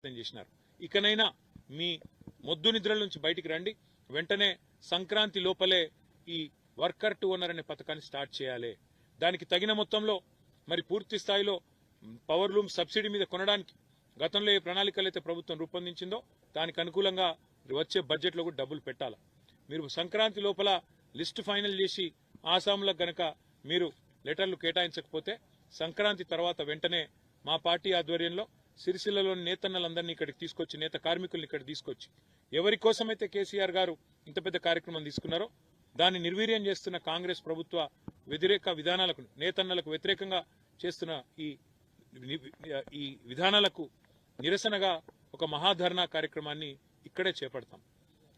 ప్రయత్నం చేసినారు. ఇకనైనా మీ మొద్దు నిద్రల నుంచి బయటికి రండి. వెంటనే సంక్రాంతి లోపలే ఈ వర్కర్ టు ఓనర్ అనే పథకాన్ని స్టార్ట్ చేయాలి. దానికి తగిన మొత్తంలో మరి పూర్తి స్థాయిలో పవర్ లూమ్ సబ్సిడీ మీద కొనడానికి గతంలో ఏ ప్రణాళికలు అయితే ప్రభుత్వం రూపొందించిందో దానికి అనుకూలంగా వచ్చే బడ్జెట్లో కూడా డబ్బులు పెట్టాలి. మీరు సంక్రాంతి లోపల లిస్టు ఫైనల్ చేసి ఆసాంలకు గనక మీరు లెటర్లు కేటాయించకపోతే సంక్రాంతి తర్వాత వెంటనే మా పార్టీ ఆధ్వర్యంలో సిరిసిల్లలోని నేతన్నలందరినీ ఇక్కడికి తీసుకొచ్చి నేత కార్మికుల్ని ఇక్కడ తీసుకొచ్చి ఎవరి కోసమైతే కేసీఆర్ గారు ఇంత పెద్ద కార్యక్రమం తీసుకున్నారో దాన్ని నిర్వీర్యం చేస్తున్న కాంగ్రెస్ ప్రభుత్వ వ్యతిరేక విధానాలకు నేతన్నలకు వ్యతిరేకంగా చేస్తున్న ఈ విధానాలకు నిరసనగా ఒక మహాధర్నా కార్యక్రమాన్ని ఇక్కడే చేపడతాం.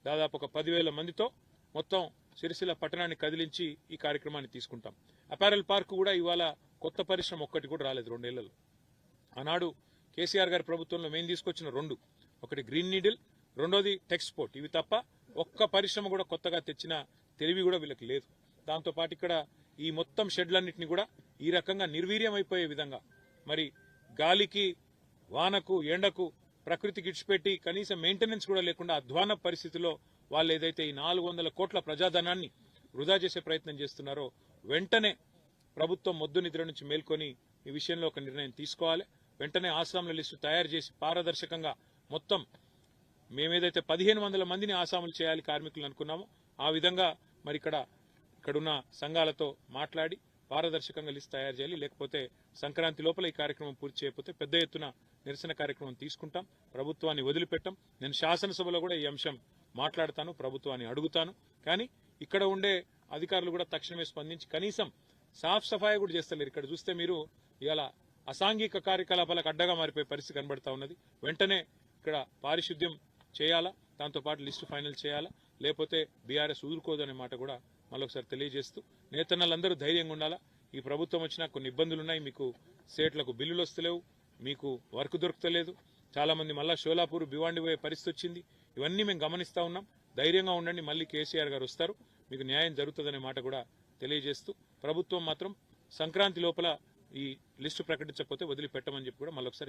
దాదాపు ఒక 10,000 మందితో మొత్తం సిరిసిల్ల పట్టణాన్ని కదిలించి ఈ కార్యక్రమాన్ని తీసుకుంటాం. అపారెల్ పార్క్ కూడా ఇవాళ కొత్త పరిశ్రమ ఒక్కటి కూడా రాలేదు 2 ఏళ్లలో. ఆనాడు కేసీఆర్ గారి ప్రభుత్వంలో మేము తీసుకొచ్చిన 2, ఒకటి గ్రీన్ నీడిల్, రెండోది టెక్స్పోర్ట్. ఇవి తప్ప ఒక్క పరిశ్రమ కూడా కొత్తగా తెచ్చిన తెలివి కూడా వీళ్ళకి లేదు. దాంతోపాటు ఇక్కడ ఈ మొత్తం షెడ్లన్నింటినీ కూడా ఈ రకంగా నిర్వీర్యం అయిపోయే విధంగా మరి గాలికి వానకు ఎండకు ప్రకృతికి ఇడిచిపెట్టి కనీసం మెయింటెనెన్స్ కూడా లేకుండా అధ్వాన పరిస్థితిలో వాళ్ళు ఏదైతే ఈ 400 కోట్ల ప్రజాధనాన్ని వృధా చేసే ప్రయత్నం చేస్తున్నారో వెంటనే ప్రభుత్వం మొద్దు నిద్ర నుంచి మేల్కొని ఈ విషయంలో ఒక నిర్ణయం తీసుకోవాలి. వెంటనే ఆసాముల లిస్టు తయారు చేసి పారదర్శకంగా మొత్తం మేమేదైతే 1,500 మందిని ఆసాములు చేయాలి కార్మికులు అనుకున్నామో ఆ విధంగా మరి ఇక్కడున్న సంఘాలతో మాట్లాడి పారదర్శకంగా లిస్ట్ తయారు చేయాలి. లేకపోతే సంక్రాంతి లోపల ఈ కార్యక్రమం పూర్తి చేయకపోతే పెద్ద ఎత్తున నిరసన కార్యక్రమం తీసుకుంటాం. ప్రభుత్వాన్ని వదిలిపెట్టాం. నేను శాసనసభలో కూడా ఈ అంశం మాట్లాడతాను, ప్రభుత్వాన్ని అడుగుతాను. కానీ ఇక్కడ ఉండే అధికారులు కూడా తక్షణమే స్పందించి కనీసం సాఫ్ సఫాయి కూడా చేస్తలేరు. ఇక్కడ చూస్తే మీరు ఇవాళ అసాంఘిక కార్యకలాపాలకు అడ్డగా మారిపోయే పరిస్థితి కనబడతా ఉన్నది. వెంటనే ఇక్కడ పారిశుద్ధ్యం చేయాలా, దాంతోపాటు లిస్టు ఫైనల్ చేయాలా, లేకపోతే బీఆర్ఎస్ ఊరుకోదు అనే మాట కూడా మళ్ళొకసారి తెలియజేస్తూ నేతన్నలందరూ ధైర్యంగా ఉండాలా. ఈ ప్రభుత్వం వచ్చినా కొన్ని ఇబ్బందులు ఉన్నాయి. మీకు సేట్లకు బిల్లులు వస్తలేవు, మీకు వర్క్ దొరుకుతలేదు, చాలా మంది మళ్ళా షోలాపూర్ భివాండి పోయే పరిస్థితి వచ్చింది. ఇవన్నీ మేము గమనిస్తా ఉన్నాం. ధైర్యంగా ఉండండి, మళ్ళీ కేసీఆర్ గారు వస్తారు, మీకు న్యాయం జరుగుతుందనే మాట కూడా తెలియజేస్తూ ప్రభుత్వం మాత్రం సంక్రాంతి లోపల ఈ లిస్టు ప్రకటించకపోతే వదిలిపెట్టమని చెప్పి కూడా మళ్ళొకసారి